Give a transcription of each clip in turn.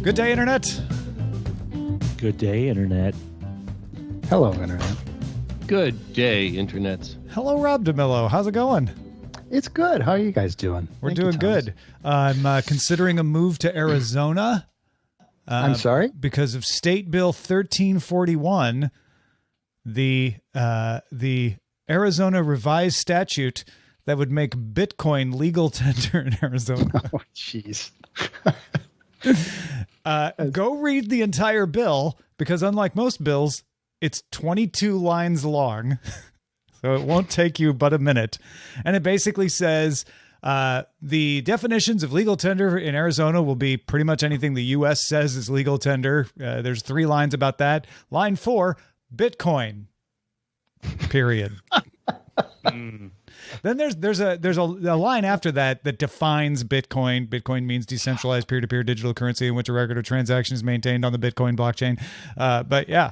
Good day, Internet. Good day, Internet. Hello, Internet. Good day, Internet. Hello, Rob DeMillo. How's it going? It's good. How are you guys doing? We're doing good. I'm considering a move to Arizona. I'm sorry? Because of State Bill 1341, the Arizona revised statute that would make Bitcoin legal tender in Arizona. Oh, jeez. Go read the entire bill, because unlike most bills, it's 22 lines long. So it won't take you but a minute. And it basically says the definitions of legal tender in Arizona will be pretty much anything the U.S. says is legal tender. There's 3 lines about that. Line 4, Bitcoin. Period. Then there's a line after that defines Bitcoin. Bitcoin means decentralized peer-to-peer digital currency in which a record of transactions is maintained on the Bitcoin blockchain. But yeah,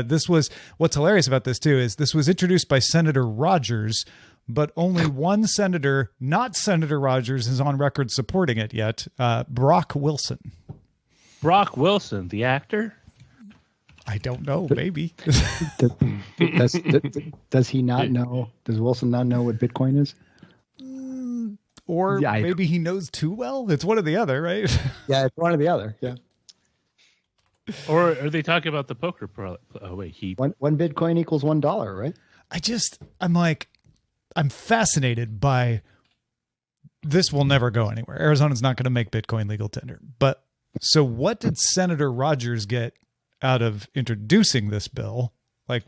this was what's hilarious about this too is this was introduced by Senator Rogers, but only one senator, not Senator Rogers, is on record supporting it yet. Brock Wilson. Brock Wilson, the actor? I don't know. Maybe. Does he not know? Does Wilson not know what Bitcoin is? Or maybe he knows too well. It's one or the other, right? Yeah, it's one or the other. Yeah. Or are they talking about the poker pro? Oh, wait. One Bitcoin equals $1, right? I'm fascinated by this. Will never go anywhere. Arizona's not going to make Bitcoin legal tender. But so what did Senator Rogers get out of introducing this bill? Like,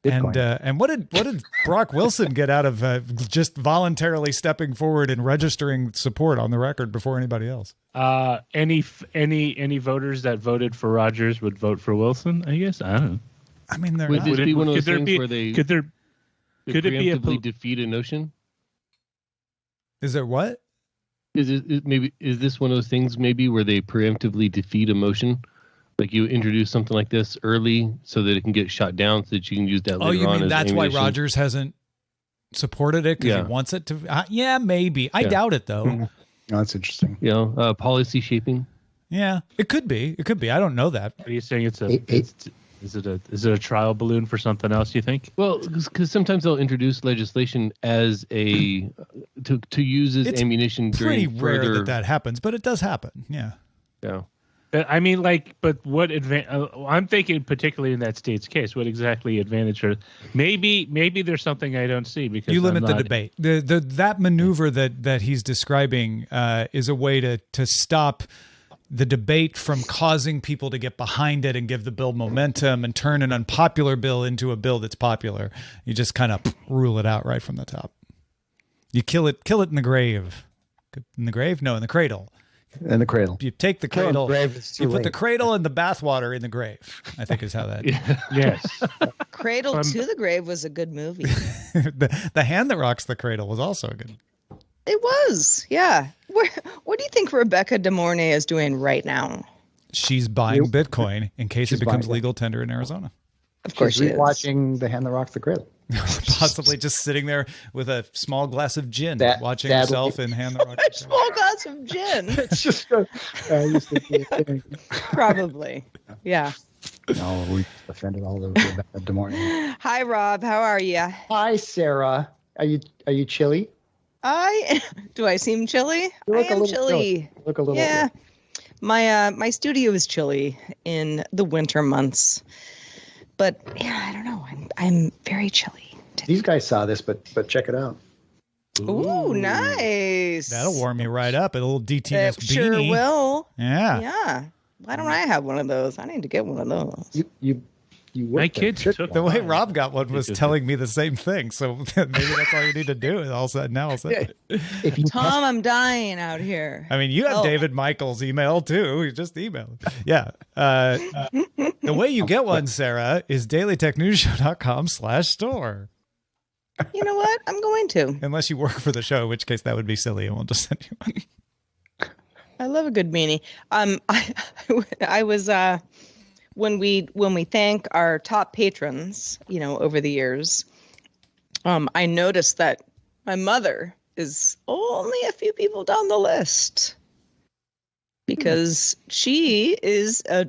Bitcoin. And what did Brock Wilson get out of just voluntarily stepping forward and registering support on the record before anybody else? Any voters that voted for Rogers would vote for Wilson, I guess. I don't know. I mean, would this be one of those things where they could it preemptively defeat a notion? Is there what? Is this one of those things maybe where they preemptively defeat a motion? Like you introduce something like this early so that it can get shot down so that you can use that later on. Oh, you mean that's why Rogers hasn't supported it because he wants it to? Yeah, maybe. I doubt it, though. Oh, that's interesting. Policy shaping. Yeah, it could be. It could be. I don't know that. Are you saying is it a trial balloon for something else, you think? Well, because sometimes they'll introduce legislation as to use as ammunition during pretty rare that happens, but it does happen. Yeah. Yeah. I mean, but what I'm thinking particularly in that state's case, what exactly advantage or maybe there's something I don't see because you limit the debate. That maneuver that he's describing is a way to stop the debate from causing people to get behind it and give the bill momentum and turn an unpopular bill into a bill that's popular. You just kind of rule it out right from the top. You kill it in the grave. In the grave? No, in the cradle. In the cradle. You take the cradle. You put the cradle and the bathwater in the grave, I think is how that. Yes. Cradle to the Grave was a good movie. the Hand That Rocks the Cradle was also good. It was, yeah. What do you think Rebecca De Mornay is doing right now? She's buying Bitcoin in case it becomes legal tender in Arizona. Of course she is. Watching The Hand That Rocks the Cradle. Possibly just sitting there with a small glass of gin, watching herself in Hand That Rocks the Cradle. Small glass of gin. It's just probably. Yeah. No, we offended all the Rebecca De Mornay. Hi, Rob. How are you? Hi, Sarah. Are you chilly? Do I seem chilly? I am chilly. You look a little. Yeah. My studio is chilly in the winter months. But yeah, I don't know. I'm very chilly today. These guys saw this, but check it out. Ooh, nice. That'll warm you right up. A little DTNS beanie. Sure will. Yeah. Yeah. Why don't I have one of those? I need to get one of those. My kids took the way Rob got one was telling me the same thing. So maybe that's all you need to do. All of a sudden, I'll say, Tom, I'm dying out here. I mean, you have David Michael's email too. You just emailed. Yeah. The way you get one, Sarah, is dailytechnewsshow.com/store. You know what? I'm going to. Unless you work for the show, in which case that would be silly, and we'll just send you one. I love a good beanie. I was when we thank our top patrons, over the years, I noticed that my mother is only a few people down the list. because she is a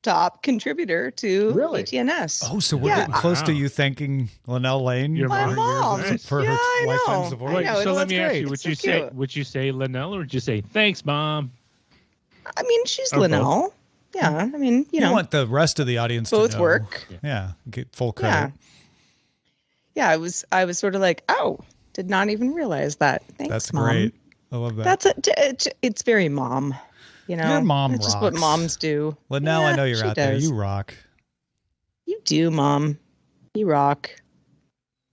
top contributor to DTNS. Oh, so we're getting close to you thanking Linnell Lane My mom. for her lifetime support. Wait, so let me ask you, It's would you say Linnell or would you say thanks, Mom? I mean, she's Linnell. Yeah, I mean, you know. want the rest of the audience both to know. work. Yeah, get full credit. Yeah, I was sort of like, oh, did not even realize that. Thanks, That's Mom. great. I love that. It's very mom. You know, your mom it's rocks. just what moms do. Linnell, I know you're out there. You rock. You do, Mom. You rock.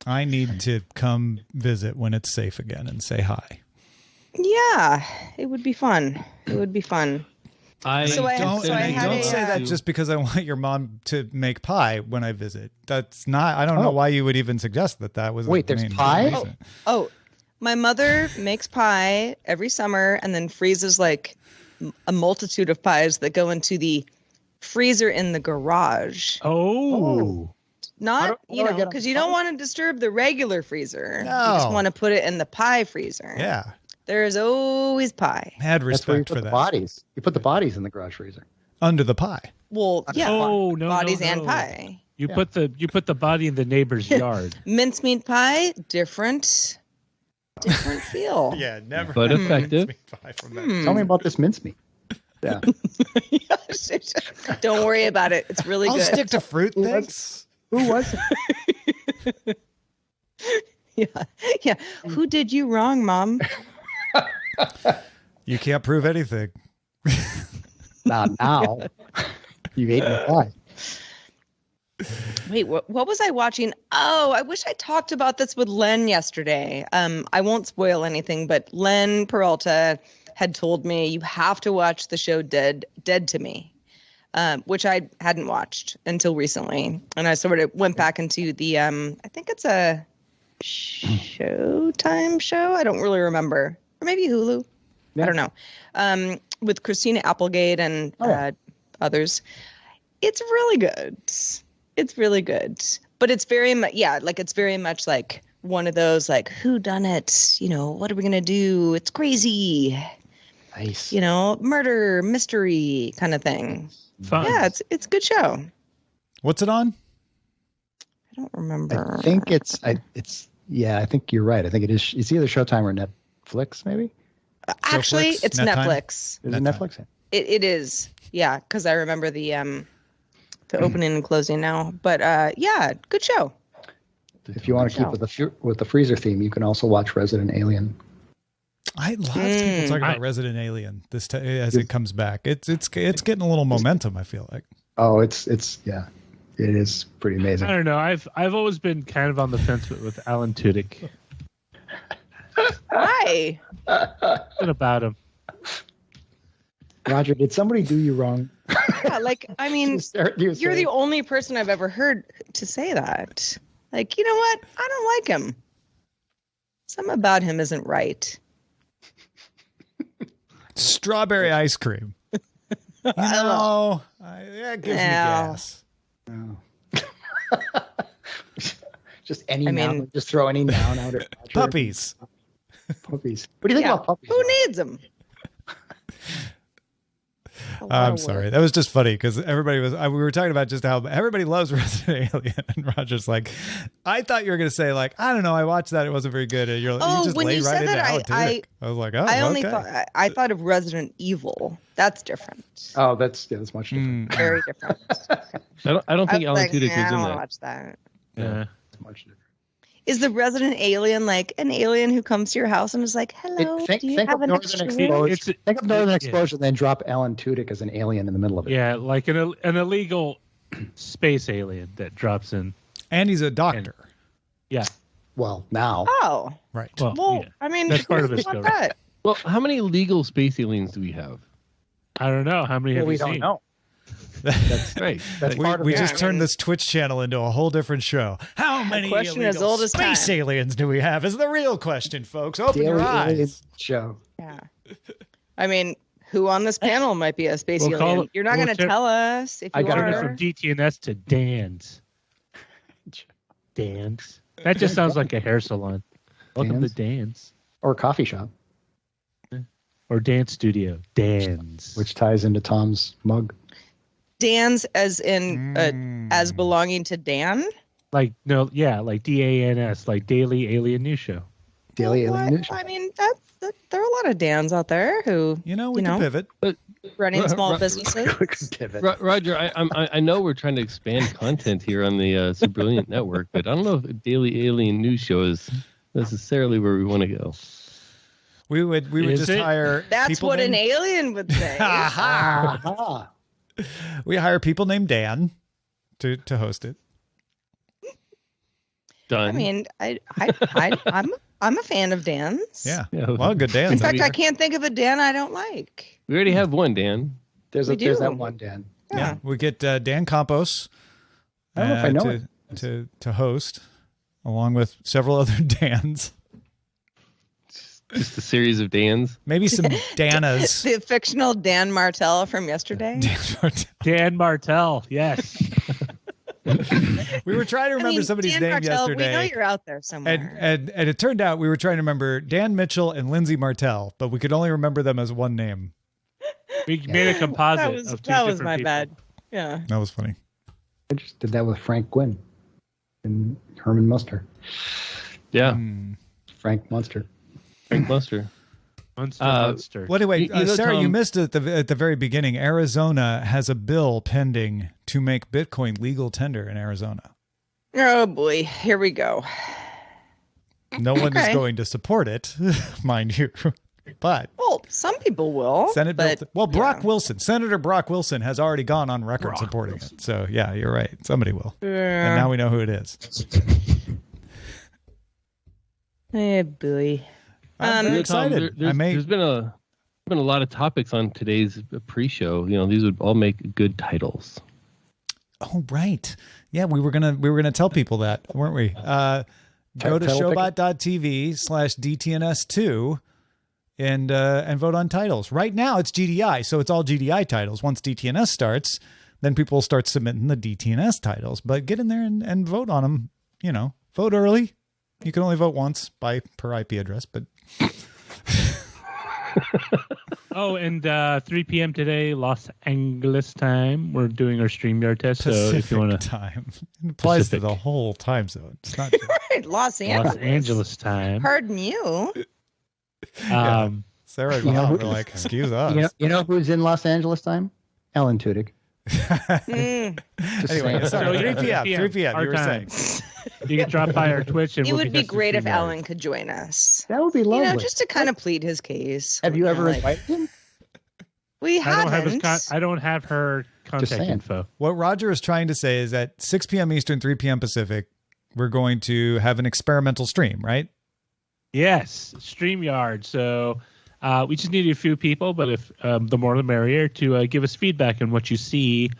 I need to come visit when it's safe again and say hi. Yeah, it would be fun. It would be fun. Don't say that just because I want your mom to make pie when I visit. That's not. I don't know why you would even suggest that was. Wait, there's pie? Oh, my mother makes pie every summer and then freezes like a multitude of pies that go into the freezer in the garage. Oh. Not, because you don't want to disturb the regular freezer. No. You just want to put it in the pie freezer. Yeah. There is always pie. Had respect for that. Bodies. You put the bodies in the garage freezer. Under the pie. Well, yeah. Bodies and pie. You put the body in the neighbor's yard. Mincemeat pie, different feel. Yeah, never. But effective. Tell me about this mincemeat. Yeah. Don't worry about it. It's really good. I'll stick to fruit things. Who was it? Yeah. Who did you wrong, Mom? You can't prove anything. Not now. You ate my pie. Wait, what was I watching? Oh, I wish I talked about this with Len yesterday. I won't spoil anything, but Len Peralta had told me you have to watch the show Dead to Me, which I hadn't watched until recently. And I sort of went back into the, I think it's a Showtime show. I don't really remember. Or maybe Hulu. Yeah. I don't know. With Christina Applegate and others. It's really good. It's really good. But it's very much, it's very much like one of those, like, who done it? You know, what are we going to do? It's crazy. Nice. You know, murder, mystery kind of thing. Fun. Yeah, it's a good show. What's it on? I don't remember. I think I think you're right. I think it is. It's either Showtime or Netflix, maybe. Actually, Showflix? it's Netflix. Is it Netflix? It is. Yeah, because I remember the opening and closing now. But good show. If you want to keep with the freezer theme, you can also watch Resident Alien. I love people talking about Resident Alien as it comes back. It's getting a little momentum, I feel like. Oh, it is pretty amazing. I don't know. I've always been kind of on the fence with Alan Tudyk. Why? What about him? Roger, did somebody do you wrong? Yeah, I mean, you're the only person I've ever heard to say that. Like, you know what? I don't like him. Something about him isn't right. Strawberry ice cream. That gives me gas. No. Just throw any noun out at Roger. Puppies. Puppies. What do you think about puppies? Who needs them? I'm sorry. That was just funny because we were talking about just how everybody loves Resident Alien. And Roger's like, I thought you were going to say, like, I don't know. I watched that. It wasn't very good. And you just when lay you right said into that, Alan Tudyk. I was like, oh, I thought of Resident Evil. That's different. Oh, that's much different. Very different. I don't think Alan Tudyk is in I don't that. watch that. Yeah. It's much different. Is the Resident Alien like an alien who comes to your house and is like, hello, Think of Northern Explosion, then drop Alan Tudyk as an alien in the middle of it. Yeah, like an illegal space alien that drops in. And he's a doctor. Yeah. Well, now. Oh. Right. Well, yeah. I mean, that's part of his story. Well, how many legal space aliens do we have? I don't know. How many have we seen? We don't know. That's right. We just turned this Twitch channel into a whole different show. How many as old as space aliens do we have is the real question, folks. Open your eyes. Show. Yeah. I mean, who on this panel might be a space alien? You're not going to tell us if you are. It from DTNS to Dan's. Dan's. That just sounds like a hair salon. Welcome to Dan's. Or a coffee shop. or dance studio? Dan's. Which ties into Tom's mug. Dan's as in as belonging to Dan? Like DANS, like Daily Alien News Show. Daily Alien News. I mean, there are a lot of Dans out there who we can pivot. Running small businesses. Roger, I know we're trying to expand content here on the Super Brilliant Network, but I don't know if Daily Alien News Show is necessarily where we want to go. We would just hire. That's what an alien would say. We hire people named Dan to host it. Done. I mean, I'm a fan of Dan's. Yeah. Well, good Dan's. In fact, I can't think of a Dan I don't like. We already have one, Dan. There's that one Dan. Yeah. We get Dan Campos. I don't know if I know it. To host, along with several other Dans. Just a series of Dans. Maybe some Danas. The fictional Dan Martell from yesterday. Dan Martell, yes. We were trying to remember somebody's Dan name Martell, yesterday. We know you're out there somewhere. And it turned out we were trying to remember Dan Mitchell and Lindsay Martell, but we could only remember them as one name. We made a composite of two that was different my people. bad. Yeah. That was funny. I just did that with Frank Gwynn and Herman Munster. Yeah. Frank Munster. Frank Munster. Munster. Well, anyway, Sarah, Tom, you missed it at the very beginning. Arizona has a bill pending to make Bitcoin legal tender in Arizona. Oh boy, here we go. No one is going to support it, mind you. But some people will. Brock Wilson, Senator Brock Wilson, has already gone on record supporting it. So yeah, you're right. Somebody will. And now we know who it is. Hey boy. I'm very excited. There's been a lot of topics on today's pre-show. You know, these would all make good titles. Oh right, yeah. We were gonna tell people that, weren't we? Go to showbot.tv/DTNS2 and vote on titles. Right now it's GDI, so it's all GDI titles. Once DTNS starts, then people will start submitting the DTNS titles. But get in there and vote on them. You know, vote early. You can only vote once per IP address, but. Oh, and 3 p.m. today, Los Angeles time. We're doing our StreamYard test. Pacific so if you want to, time, it applies to the whole time zone. It's not just... Right, Los Angeles time. Pardon you. Sarah and Mom were like, "Excuse us." You know who's in Los Angeles time? Alan Tudyk. Anyway, sorry. 3 p.m. 3 p.m. You were saying. You can drop by our Twitch. And it would be great if Alan could join us. That would be lovely. You know, just to kind of plead his case. Have you ever invited him? We haven't. I don't have her contact info. What Roger is trying to say is at 6 p.m. Eastern, 3 p.m. Pacific, we're going to have an experimental stream, right? Yes, StreamYard. So we just need a few people, but if the more the merrier, to give us feedback on what you see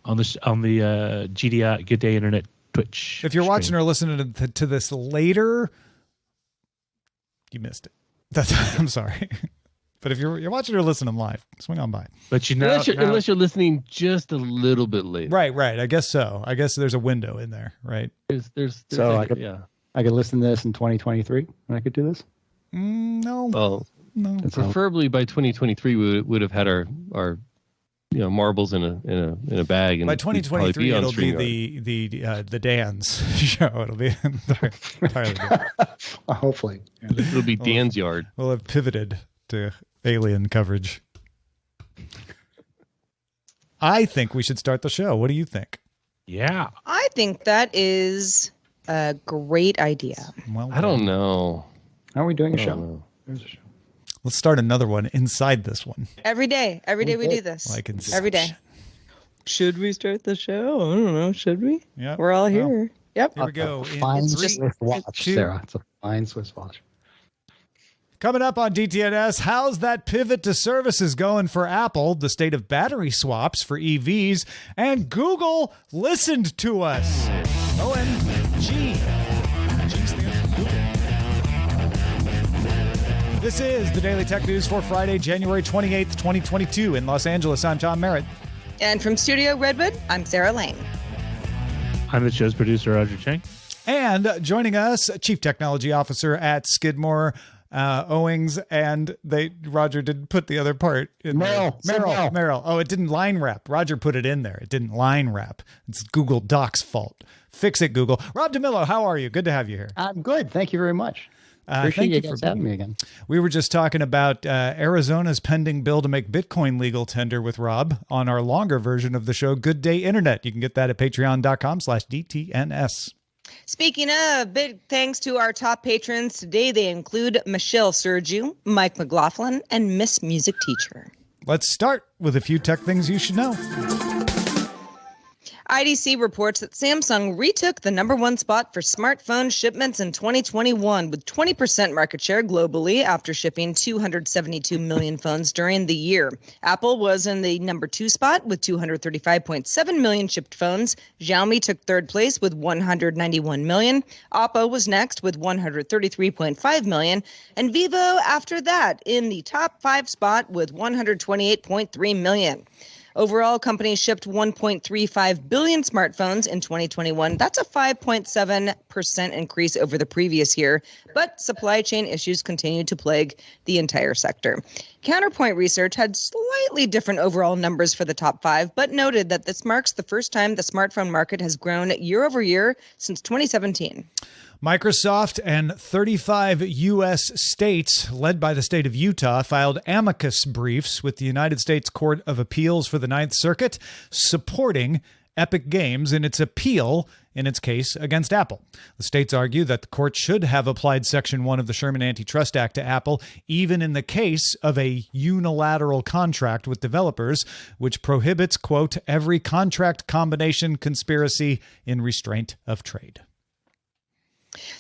on the GDI Good Day Internet Twitch. If you're watching or listening to this later, you missed it. I'm sorry. But if you're watching or listening live, swing on by. But unless you're listening just a little bit later. Right. I guess so. I guess there's a window in there, right? There's so I could listen to this in 2023 when I could do this? No. Well, no. Preferably by 2023 we would have had our marbles in a bag, and by 2023 it'll be the Dan's show. It'll be entirely different. Hopefully. It'll be Dan's yard. We'll have pivoted to alien coverage. I think we should start the show. What do you think? Yeah. I think that is a great idea. Well, I don't know. Are we doing a show? There's a show. Let's start another one inside this one. Every day we do this. Like every day. Should we start the show? I don't know. Should we? Yeah. We're all here. Well, yep. Here we go. Fine Swiss watch, Sarah. It's a fine Swiss watch. Coming up on DTNS, how's that pivot to services going for Apple, the state of battery swaps for EVs, and Google listened to us. OMG. G stands for Google. This is the Daily Tech News for Friday, January 28th, 2022. In Los Angeles, I'm Tom Merritt. And from Studio Redwood, I'm Sarah Lane. I'm the show's producer, Roger Chang. And joining us, Chief Technology Officer at Skidmore, Owings, and Roger didn't put the other part in Merrill. there. Merrill. Oh, it didn't line wrap. Roger put it in there. It didn't line wrap. It's Google Docs' fault. Fix it, Google. Rob DeMillo, how are you? Good to have you here. I'm good. Thank you very much. Appreciate you guys having me again. We were just talking about Arizona's pending bill to make Bitcoin legal tender with Rob on our longer version of the show, Good Day Internet. You can get that at patreon.com/DTNS. Speaking of, big thanks to our top patrons. Today they include Michelle Sergiu, Mike McLaughlin, and Miss Music Teacher. Let's start with a few tech things you should know. IDC reports that Samsung retook the #1 spot for smartphone shipments in 2021 with 20% market share globally after shipping 272 million phones during the year. Apple was in the #2 spot with 235.7 million shipped phones. Xiaomi took third place with 191 million. Oppo was next with 133.5 million. And Vivo after that in the top 5 spot with 128.3 million. Overall, companies shipped 1.35 billion smartphones in 2021. That's a 5.7% increase over the previous year, but supply chain issues continue to plague the entire sector. Counterpoint Research had slightly different overall numbers for the top 5, but noted that this marks the first time the smartphone market has grown year over year since 2017. Microsoft and 35 U.S. states, led by the state of Utah, filed amicus briefs with the United States Court of Appeals for the Ninth Circuit, supporting Epic Games in its appeal in its case against Apple. The states argue that the court should have applied Section 1 of the Sherman Antitrust Act to Apple, even in the case of a unilateral contract with developers, which prohibits, quote, every contract combination conspiracy in restraint of trade.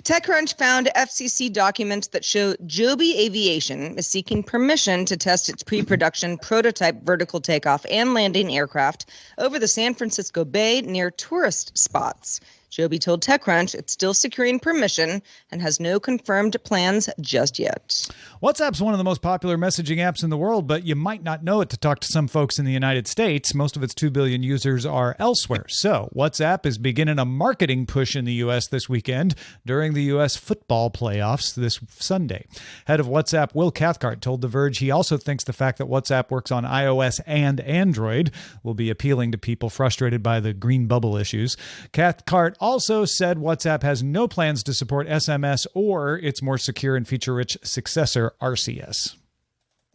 TechCrunch found FCC documents that show Joby Aviation is seeking permission to test its pre-production prototype vertical takeoff and landing aircraft over the San Francisco Bay near tourist spots. Joby told TechCrunch it's still securing permission and has no confirmed plans just yet. WhatsApp's one of the most popular messaging apps in the world, but you might not know it to talk to some folks in the United States. Most of its 2 billion users are elsewhere. So WhatsApp is beginning a marketing push in the U.S. this weekend during the U.S. football playoffs this Sunday. Head of WhatsApp, Will Cathcart, told The Verge he also thinks the fact that WhatsApp works on iOS and Android will be appealing to people frustrated by the green bubble issues. Cathcart also said WhatsApp has no plans to support SMS or its more secure and feature-rich successor, RCS.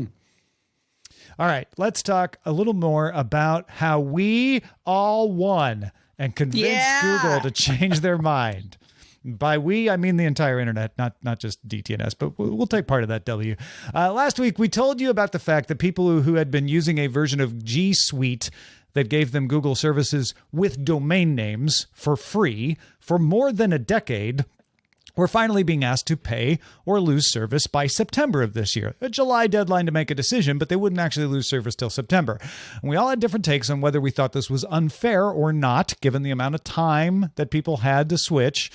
All right, let's talk a little more about how we all won and convinced Google to change their mind. By we, I mean the entire internet, not just DTNS, but we'll take part of that W. Last week, we told you about the fact that people who had been using a version of G Suite that gave them Google services with domain names for free for more than a decade were finally being asked to pay or lose service by September of this year. A July deadline to make a decision, but they wouldn't actually lose service till September. And we all had different takes on whether we thought this was unfair or not, given the amount of time that people had to switch.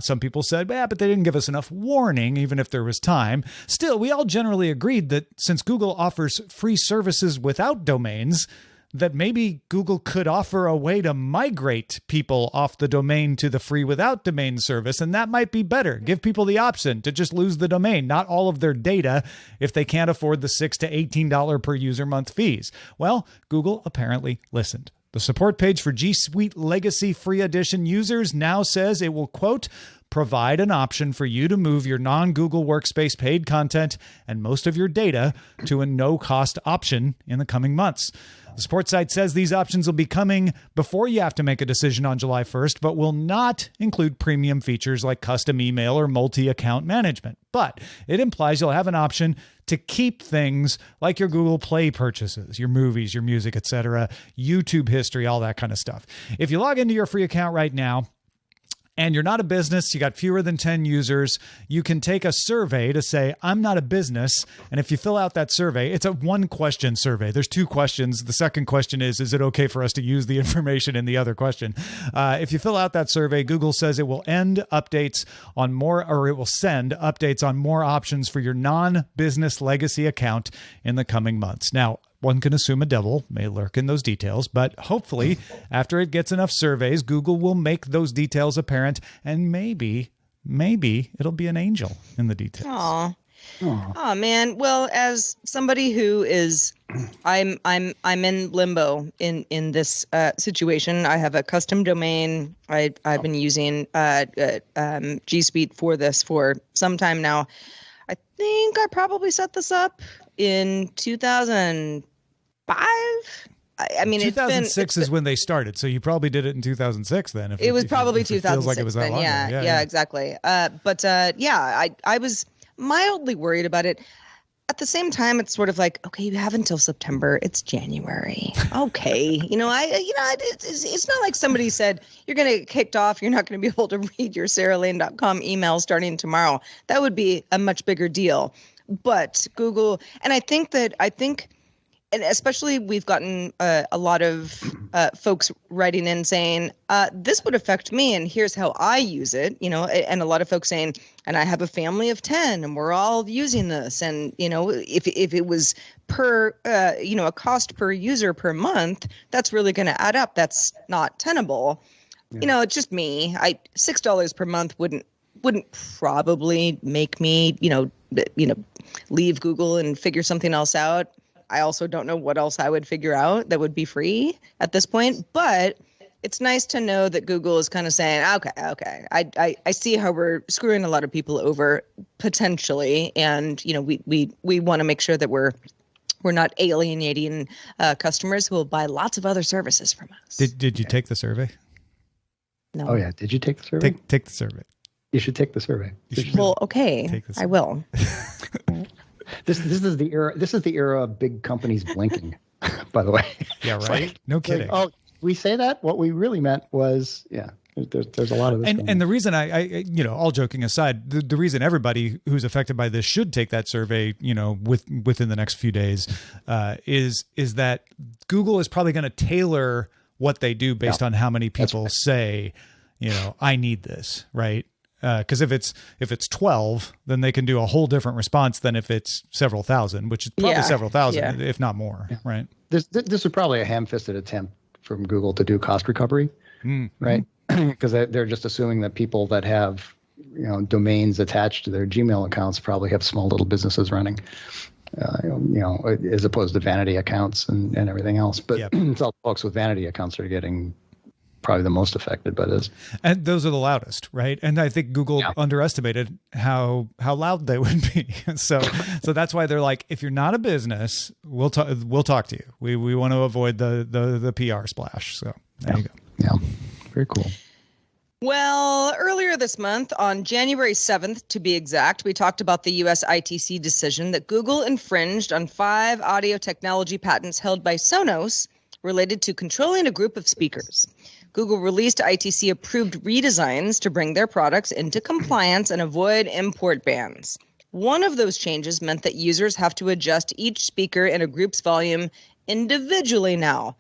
Some people said, but they didn't give us enough warning, even if there was time. Still, we all generally agreed that since Google offers free services without domains, that maybe Google could offer a way to migrate people off the domain to the free without domain service, and that might be better. Give people the option to just lose the domain, not all of their data, if they can't afford the $6 to $18 per user month fees. Well, Google apparently listened. The support page for G Suite Legacy Free Edition users now says it will, quote, provide an option for you to move your non-Google Workspace paid content and most of your data to a no-cost option in the coming months. The support site says these options will be coming before you have to make a decision on July 1st, but will not include premium features like custom email or multi-account management. But it implies you'll have an option to keep things like your Google Play purchases, your movies, your music, etc., YouTube history, all that kind of stuff. If you log into your free account right now, and you're not a business, you got fewer than 10 users, you can take a survey to say, I'm not a business. And if you fill out that survey, it's a one-question survey. There's 2 questions. The second question is it okay for us to use the information in the other question? If you fill out that survey, Google says it will end updates on more, or it will send updates on more options for your non-business legacy account in the coming months. Now, one can assume a devil may lurk in those details, but hopefully after it gets enough surveys, Google will make those details apparent, and maybe it'll be an angel in the details. Aww. Oh man. Well, as somebody who is, I'm in limbo in this situation. I have a custom domain. I've been using G Suite for this for some time now. I think I probably set this up in 2005. I mean, 2006 is when they started, so you probably did it in 2006 then. It was probably 2006. It feels like it was that long. Yeah, exactly. I was mildly worried about it. At the same time, it's sort of like, okay, you have until September. It's January. Okay, it's not like somebody said you're going to get kicked off. You're not going to be able to read your saralane.com email starting tomorrow. That would be a much bigger deal. But Google, and I think, and especially we've gotten a lot of folks writing in saying, this would affect me and here's how I use it, and a lot of folks saying, and I have a family of 10 and we're all using this. And, if it was per, a cost per user per month, that's really going to add up. That's not tenable. Yeah. It's just me. $6 per month wouldn't probably make me, leave Google and figure something else out. I also don't know what else I would figure out that would be free at this point, but it's nice to know that Google is kind of saying, okay, I see how we're screwing a lot of people over potentially, and we want to make sure that we're not alienating customers who will buy lots of other services from us. Did you take the survey? No. Oh yeah, did you take the survey? Take the survey. You should take the survey. Well, okay, I will. This is the era. This is the era of big companies blinking. By the way. Yeah. Right. No kidding. We say that. What we really meant was, there's a lot of this. And the reason I all joking aside, the reason everybody who's affected by this should take that survey, within the next few days, is that Google is probably going to tailor what they do based on how many people say, I need this, right? Because if it's 12, then they can do a whole different response than if it's several thousand, which is probably several thousand, if not more, right? This was probably a ham-fisted attempt from Google to do cost recovery, right? Because they're just assuming that people that have domains attached to their Gmail accounts probably have small little businesses running, as opposed to vanity accounts and everything else. But it's all folks with vanity accounts are getting probably the most affected by this. And those are the loudest, right? And I think Google underestimated how loud they would be. So that's why they're like, if you're not a business, we'll talk to you. We want to avoid the PR splash. So there you go. Yeah. Very cool. Well, earlier this month, on January 7th, to be exact, we talked about the U.S. ITC decision that Google infringed on 5 audio technology patents held by Sonos related to controlling a group of speakers. Google released ITC-approved redesigns to bring their products into compliance and avoid import bans. One of those changes meant that users have to adjust each speaker in a group's volume individually now.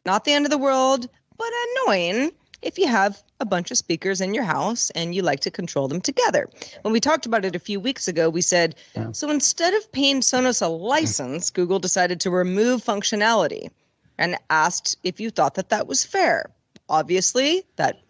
Not the end of the world, but annoying if you have a bunch of speakers in your house and you like to control them together. When we talked about it a few weeks ago, we said, so instead of paying Sonos a license, Google decided to remove functionality and asked if you thought that was fair. Obviously, that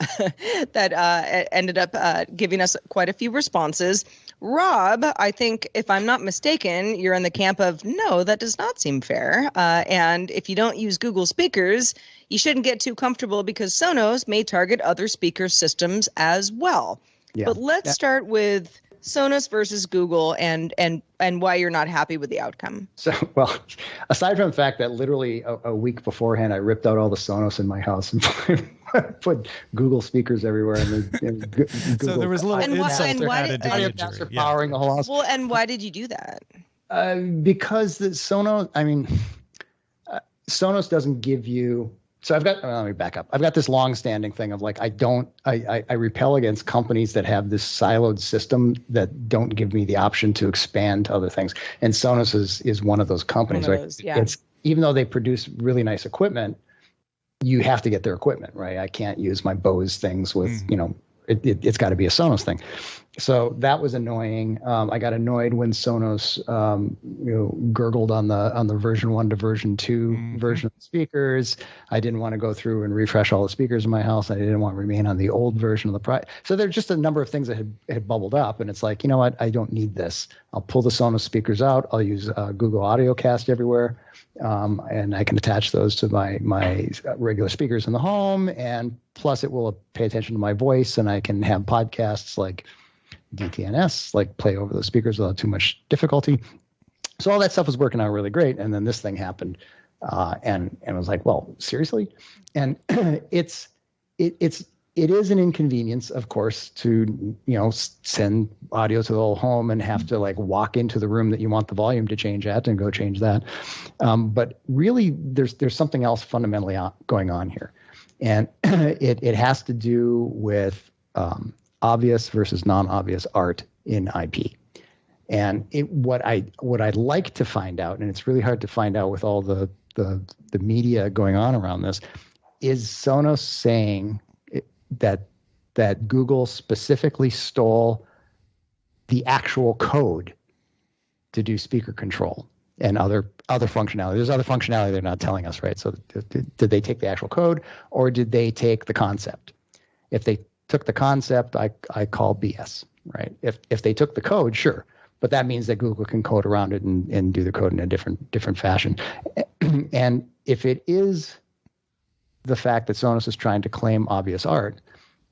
ended up giving us quite a few responses. Rob, I think, if I'm not mistaken, you're in the camp of, no, that does not seem fair. And if you don't use Google speakers, you shouldn't get too comfortable because Sonos may target other speaker systems as well. Yeah. But let's start with Sonos versus Google and why you're not happy with the outcome. So, well, aside from the fact that literally a week beforehand, I ripped out all the Sonos in my house and put Google speakers everywhere. And Google, so there was a little insult added to the injury. Powering the whole house. Well, and why did you do that? Because the Sonos, Sonos doesn't give you. So let me back up. I've got this long-standing thing of like, I repel against companies that have this siloed system that don't give me the option to expand to other things. And Sonos is one of those companies. It's even though they produce really nice equipment, you have to get their equipment, right? I can't use my Bose things with, it's got to be a Sonos thing. So that was annoying. I got annoyed when Sonos, gurgled on the version 1 to version 2 version of the speakers. I didn't want to go through and refresh all the speakers in my house. I didn't want to remain on the old version of the product. So there's just a number of things that had bubbled up, and it's like, you know what? I don't need this. I'll pull the Sonos speakers out. I'll use Google AudioCast everywhere, and I can attach those to my regular speakers in the home. And plus, it will pay attention to my voice, and I can have podcasts like DTNS, like play over the speakers without too much difficulty. So all that stuff was working out really great. And then this thing happened. And I was like, well, seriously? And it is an inconvenience, of course, to, send audio to the whole home and have to like walk into the room that you want the volume to change at and go change that. But really there's something else fundamentally going on here. And it has to do with, obvious versus non-obvious art in IP. And what I'd like to find out, and it's really hard to find out with all the media going on around this, is Sonos saying that Google specifically stole the actual code to do speaker control and other functionality. There's other functionality they're not telling us, right? So did they take the actual code, or did they take the concept? If they took the concept, I call BS, right? If they took the code, sure, but that means that Google can code around it and do the code in a different fashion. And if it is the fact that Sonos is trying to claim obvious art,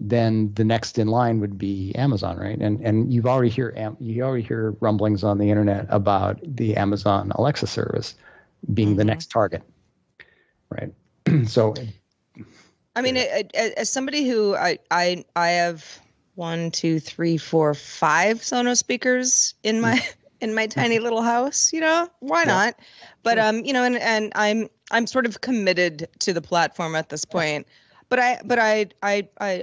then the next in line would be Amazon, right? And you already hear rumblings on the internet about the Amazon Alexa service being the next target, right? So. I mean, as somebody who I have 1, 2, 3, 4, 5 Sonos speakers in my tiny little house, why not? But and I'm sort of committed to the platform at this point. But I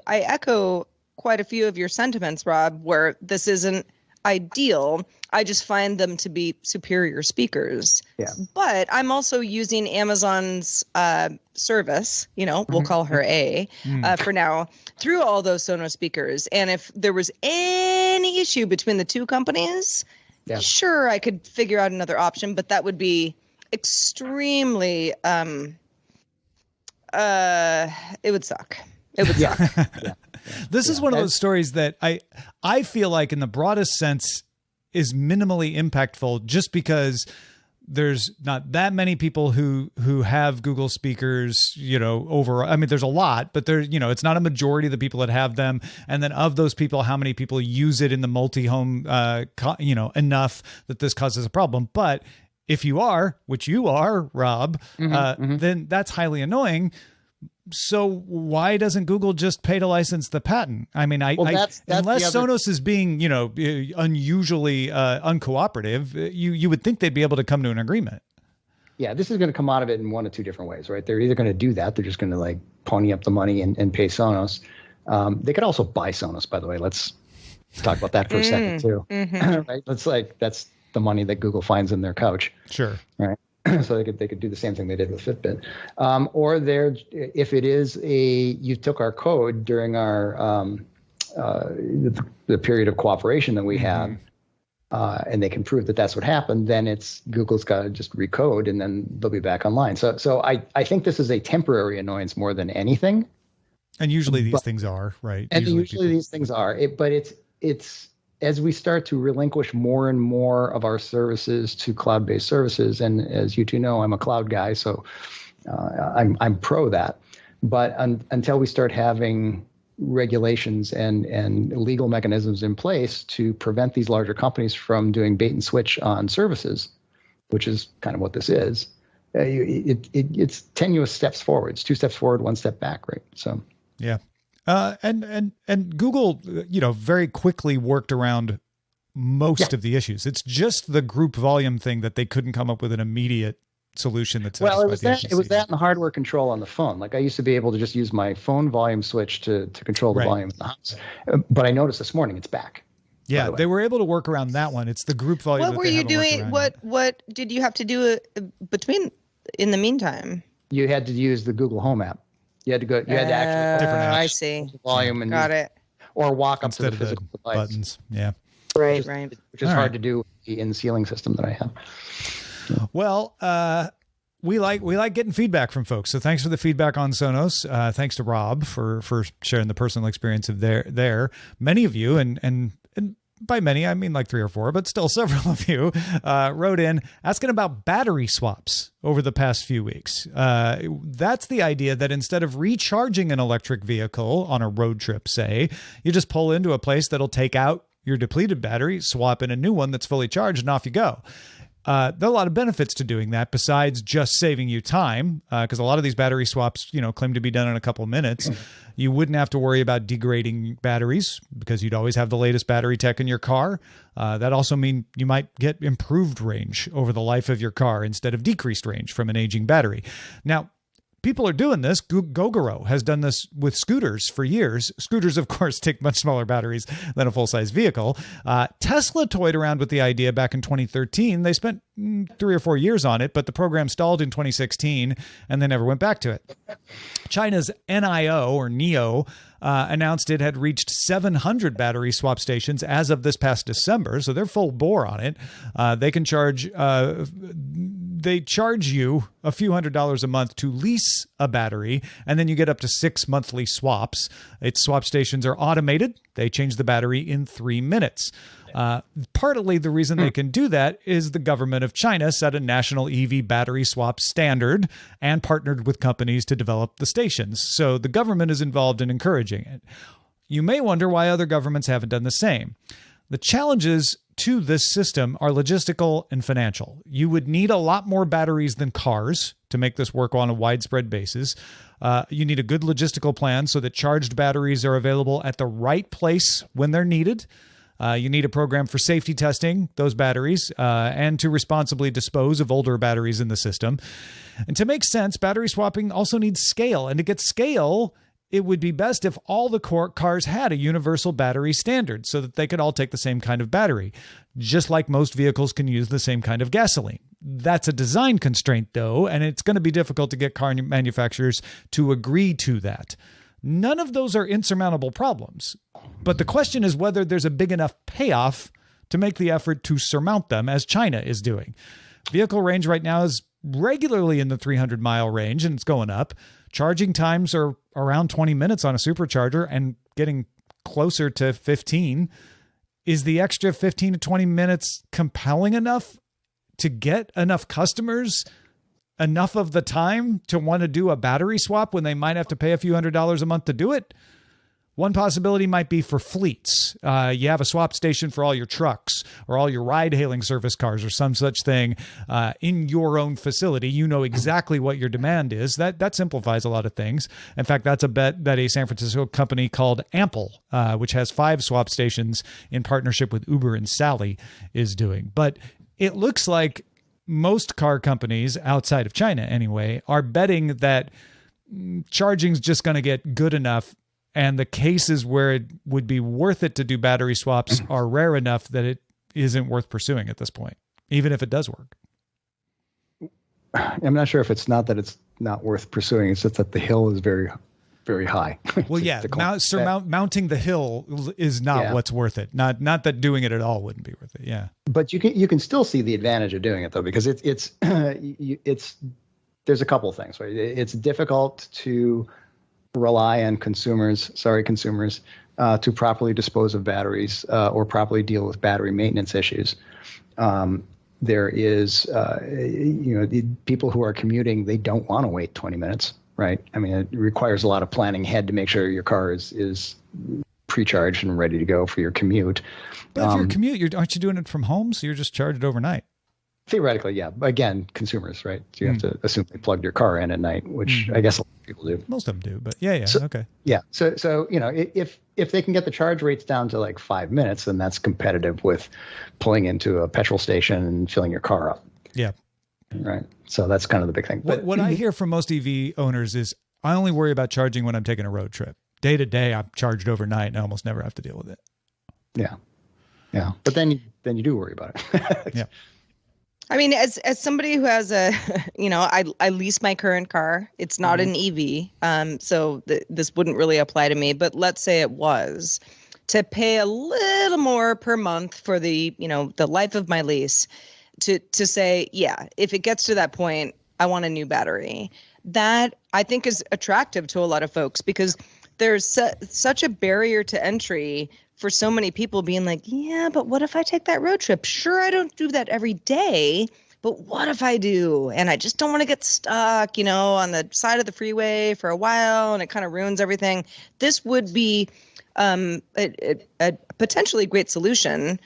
echo quite a few of your sentiments, Rob, where this isn't ideal. I just find them to be superior speakers. Yeah. But I'm also using Amazon's service, we'll call her A for now, through all those Sonos speakers. And if there was any issue between the two companies, sure, I could figure out another option, but that would be extremely, it would suck. It would suck. Yeah. This is one of those stories that I feel like in the broadest sense is minimally impactful, just because there's not that many people who have Google speakers, there's a lot, but it's not a majority of the people that have them. And then of those people, how many people use it in the multi-home, enough that this causes a problem. But if you are, which you are, Rob, then that's highly annoying. So why doesn't Google just pay to license the patent? I mean, unless Sonos is being, unusually uncooperative, you would think they'd be able to come to an agreement. Yeah, this is going to come out of it in one of two different ways, right? They're either going to do that, they're just going to like pony up the money and pay Sonos. They could also buy Sonos, by the way. Let's talk about that for a second too. Right? That's the money that Google finds in their couch. Sure. Right. So they could do the same thing they did with Fitbit, or if it is you took our code during our the period of cooperation that we have, and they can prove that that's what happened, then it's Google's got to just recode and then they'll be back online. So I think this is a temporary annoyance more than anything. And usually these things are, right? And usually these things are. But it's as we start to relinquish more and more of our services to cloud-based services, and as you two know, I'm a cloud guy, so I'm pro that. But until we start having regulations and legal mechanisms in place to prevent these larger companies from doing bait and switch on services, which is kind of what this is, it's tenuous steps forward. It's 2 steps forward, 1 step back, right? So yeah. And Google, very quickly worked around most of the issues. It's just the group volume thing that they couldn't come up with an immediate solution that satisfied it was that and the hardware control on the phone. Like I used to be able to just use my phone volume switch to control the volume in the house. But I noticed this morning it's back. Yeah, they were able to work around that one. It's the group volume. What were you doing? What did you have to do in the meantime? You had to use the Google Home app. You had to actually different apps. I see. Volume and got it. or walk up to Instead the of physical device. buttons. Yeah. Right. Which is hard to do with the in-ceiling system that I have. Well, we like getting feedback from folks. So thanks for the feedback on Sonos. Thanks to Rob for sharing the personal experience of there. Many of you, and by many, I mean like 3 or 4, but still several of you wrote in asking about battery swaps over the past few weeks. That's the idea that instead of recharging an electric vehicle on a road trip, say, you just pull into a place that'll take out your depleted battery, swap in a new one that's fully charged, and off you go. There are a lot of benefits to doing that besides just saving you time, because a lot of these battery swaps, claim to be done in a couple of minutes. You wouldn't have to worry about degrading batteries because you'd always have the latest battery tech in your car. That also means you might get improved range over the life of your car instead of decreased range from an aging battery. Now, people are doing this. Gogoro has done this with scooters for years. Scooters, of course, take much smaller batteries than a full-size vehicle. Tesla toyed around with the idea back in 2013. They spent 3 or 4 years on it, but the program stalled in 2016, and they never went back to it. China's NIO announced it had reached 700 battery swap stations as of this past December, so they're full bore on it. They charge you a few $100s a month to lease a battery, and then you get up to 6 monthly swaps. Its swap stations are automated. They change the battery in 3 minutes. Partly the reason they can do that is the government of China set a national EV battery swap standard and partnered with companies to develop the stations. So the government is involved in encouraging it. You may wonder why other governments haven't done the same. The challenges to this system are logistical and financial. You would need a lot more batteries than cars to make this work on a widespread basis. You need a good logistical plan so that charged batteries are available at the right place when they're needed. You need a program for safety testing those batteries and to responsibly dispose of older batteries in the system. And to make sense, battery swapping also needs scale. And to get scale, it would be best if all the cars had a universal battery standard so that they could all take the same kind of battery, just like most vehicles can use the same kind of gasoline. That's a design constraint, though, and it's going to be difficult to get car manufacturers to agree to that. None of those are insurmountable problems, but the question is whether there's a big enough payoff to make the effort to surmount them, as China is doing. Vehicle range right now is regularly in the 300-mile range, and it's going up. Charging times are around 20 minutes on a supercharger and getting closer to 15. Is the extra 15 to 20 minutes compelling enough to get enough customers enough of the time to want to do a battery swap when they might have to pay a few $100s a month to do it? One possibility might be for fleets. You have a swap station for all your trucks or all your ride-hailing service cars or some such thing in your own facility. You know exactly what your demand is. That simplifies a lot of things. In fact, that's a bet that a San Francisco company called Ample, which has 5 swap stations in partnership with Uber and Sally, is doing. But it looks like most car companies, outside of China anyway, are betting that charging's just going to get good enough, and the cases where it would be worth it to do battery swaps are rare enough that it isn't worth pursuing at this point, even if it does work. I'm not sure if it's not that it's not worth pursuing. It's just that the hill is very, very high. Well, yeah, mounting the hill is not what's worth it. Not that doing it at all wouldn't be worth it. Yeah, but you can still see the advantage of doing it though, because it's there's a couple of things. Right? It's difficult to rely on consumers to properly dispose of batteries or properly deal with battery maintenance issues. There is, the people who are commuting, they don't want to wait 20 minutes, right? I mean, it requires a lot of planning ahead to make sure your car is pre-charged and ready to go for your commute. But if you're commute, aren't you doing it from home? So you're just charged overnight. Theoretically, yeah. Again, consumers, right? So you have to assume they plugged your car in at night, which I guess a lot of people do. Most of them do, but yeah, okay. Yeah, so if they can get the charge rates down to like 5 minutes, then that's competitive with pulling into a petrol station and filling your car up. Yeah. Right. So that's kind of the big thing. But what I hear from most EV owners is I only worry about charging when I'm taking a road trip. Day to day, I'm charged overnight and I almost never have to deal with it. Yeah. Yeah. But then you do worry about it. Yeah. I mean, as somebody who has I lease my current car. It's not an EV, so this wouldn't really apply to me. But let's say it was. to pay a little more per month for the, the life of my lease to say, yeah, if it gets to that point, I want a new battery. That I think is attractive to a lot of folks because there's such a barrier to entry for so many people being like, yeah, but what if I take that road trip? Sure, I don't do that every day, but what if I do? And I just don't want to get stuck, on the side of the freeway for a while and it kind of ruins everything. This would be a potentially great solution.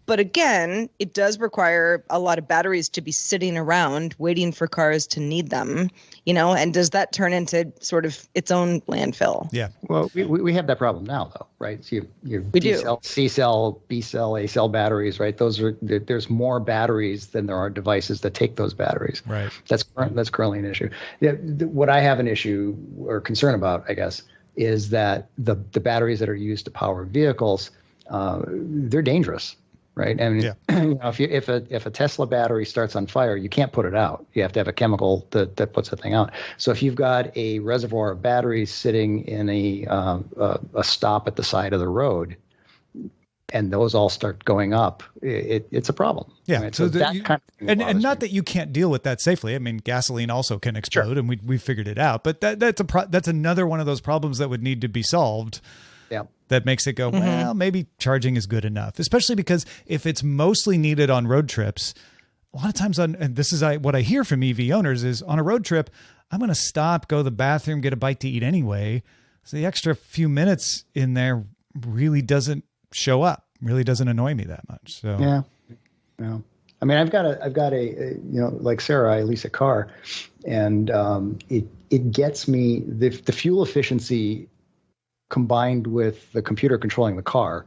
But again, it does require a lot of batteries to be sitting around waiting for cars to need them, and does that turn into sort of its own landfill? Yeah. Well, we have that problem now, though, right? So you we D do. cell, C cell, B cell, A cell batteries, right? There's more batteries than there are devices that take those batteries. Right. That's currently an issue. What I have an issue or concern about, I guess, is that the batteries that are used to power vehicles, they're dangerous. Right. I mean, if a Tesla battery starts on fire, you can't put it out. You have to have a chemical that puts the thing out. So if you've got a reservoir of batteries sitting in a stop at the side of the road, and those all start going up, it's a problem. Yeah. Right? So that kind of thing and not that you can't deal with that safely. I mean, gasoline also can explode, Sure. and we figured it out. But that's another one of those problems that would need to be solved. Yeah. That makes it go, well, maybe charging is good enough, especially because if it's mostly needed on road trips, a lot of times and this is what I hear from EV owners is on a road trip, I'm going to stop, go to the bathroom, get a bite to eat anyway. So the extra few minutes in there really doesn't show up, really doesn't annoy me that much. So yeah. I mean, I've got a like Sarah, I lease a car, and it gets me the fuel efficiency combined with the computer controlling the car.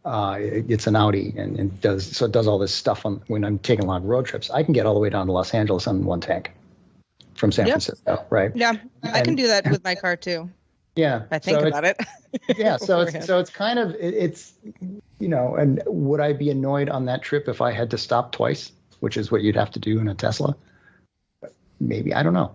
It's an Audi and it does all this stuff when I'm taking long road trips. I can get all the way down to Los Angeles on one tank from San Francisco, right? Yeah, I can do that with my car too. Yeah, I think about it. Yeah, so it's kind of it's and would I be annoyed on that trip if I had to stop twice, which is what you'd have to do in a Tesla? Maybe. I don't know.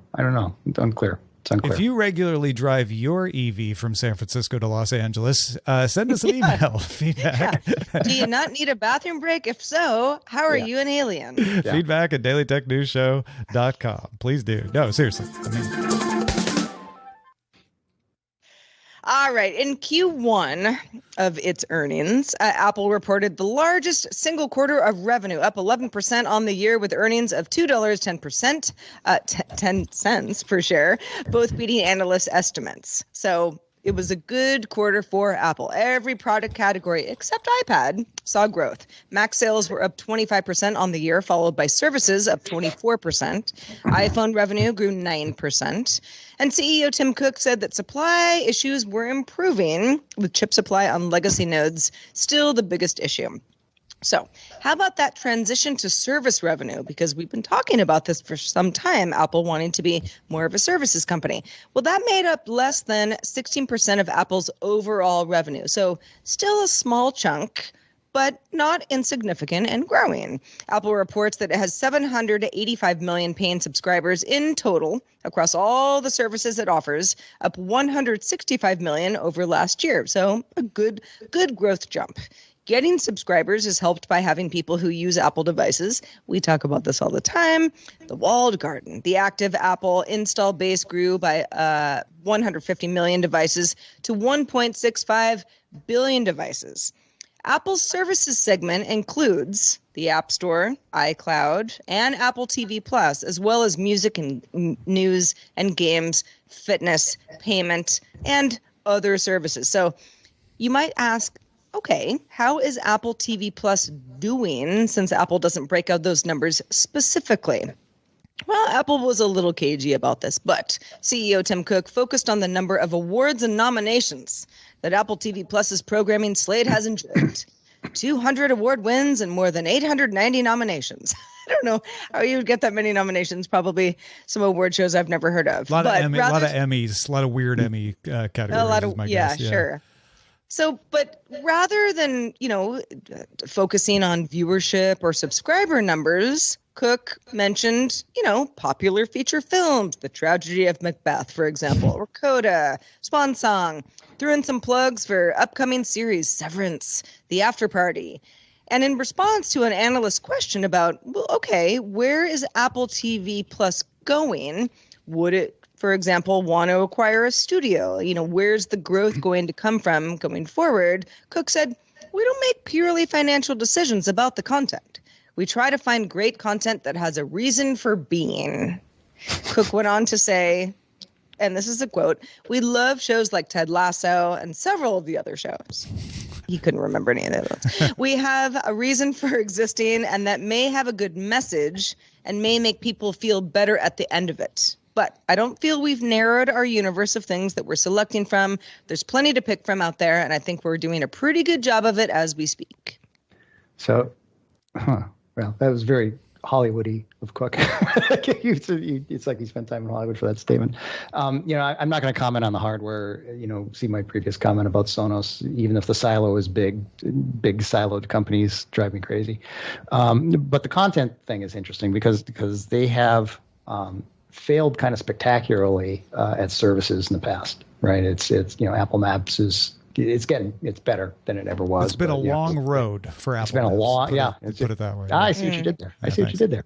It's unclear. If you regularly drive your EV from San Francisco to Los Angeles, send us an email. Feedback. Yeah. Do you not need a bathroom break? If so, how are you an alien? Yeah. Feedback at dailytechnewsshow.com. Please do. No, seriously. All right. In Q1 of its earnings, Apple reported the largest single quarter of revenue, up 11% on the year with earnings of $2.10 per share, both beating analyst estimates. So it was a good quarter for Apple. Every product category except iPad saw growth. Mac sales were up 25% on the year, followed by services up 24%. iPhone revenue grew 9%. And CEO Tim Cook said that supply issues were improving, with chip supply on legacy nodes still the biggest issue. So how about that transition to service revenue? Because we've been talking about this for some time, Apple wanting to be more of a services company. Well, that made up less than 16% of Apple's overall revenue. So still a small chunk, but not insignificant and growing. Apple reports that it has 785 million paying subscribers in total across all the services it offers, up 165 million over last year. So a good growth jump. Getting subscribers is helped by having people who use Apple devices. We talk about this all the time. The walled garden. The active Apple install base grew by 150 million devices to 1.65 billion devices. Apple's services segment includes the App Store, iCloud, and Apple TV Plus, as well as music and news and games, fitness, payment, and other services. So you might ask, okay, how is Apple TV Plus doing since Apple doesn't break out those numbers specifically? Well, Apple was a little cagey about this, but CEO Tim Cook focused on the number of awards and nominations that Apple TV Plus's programming slate has enjoyed. 200 award wins and more than 890 nominations. I don't know how you would get that many nominations. Probably some award shows I've never heard of. A lot of Emmys, a lot of weird Emmy categories. A lot of, guess. Sure. So, but rather than, focusing on viewership or subscriber numbers, Cook mentioned, popular feature films, The Tragedy of Macbeth, for example, or Coda, Swan Song, threw in some plugs for upcoming series, Severance, The After Party. And in response to an analyst question about, well, okay, where is Apple TV Plus going? Would it, for example, want to acquire a studio? Where's the growth going to come from going forward? Cook said, we don't make purely financial decisions about the content. We try to find great content that has a reason for being. Cook went on to say, and this is a quote, we love shows like Ted Lasso and several of the other shows. He couldn't remember any of those. We have a reason for existing, and that may have a good message and may make people feel better at the end of it. But I don't feel we've narrowed our universe of things that we're selecting from. There's plenty to pick from out there, and I think we're doing a pretty good job of it as we speak. So, well, that was very Hollywoody of Cook. It's like he spent time in Hollywood for that statement. I'm not going to comment on the hardware. See my previous comment about Sonos. Even if the silo is big siloed companies drive me crazy. But the content thing is interesting because they have failed kind of spectacularly at services in the past, right? It's Apple Maps is. It's better than it ever was. It's been a long road for Apple. It's been a long, put it that way. I see what you did there. I see what you did there.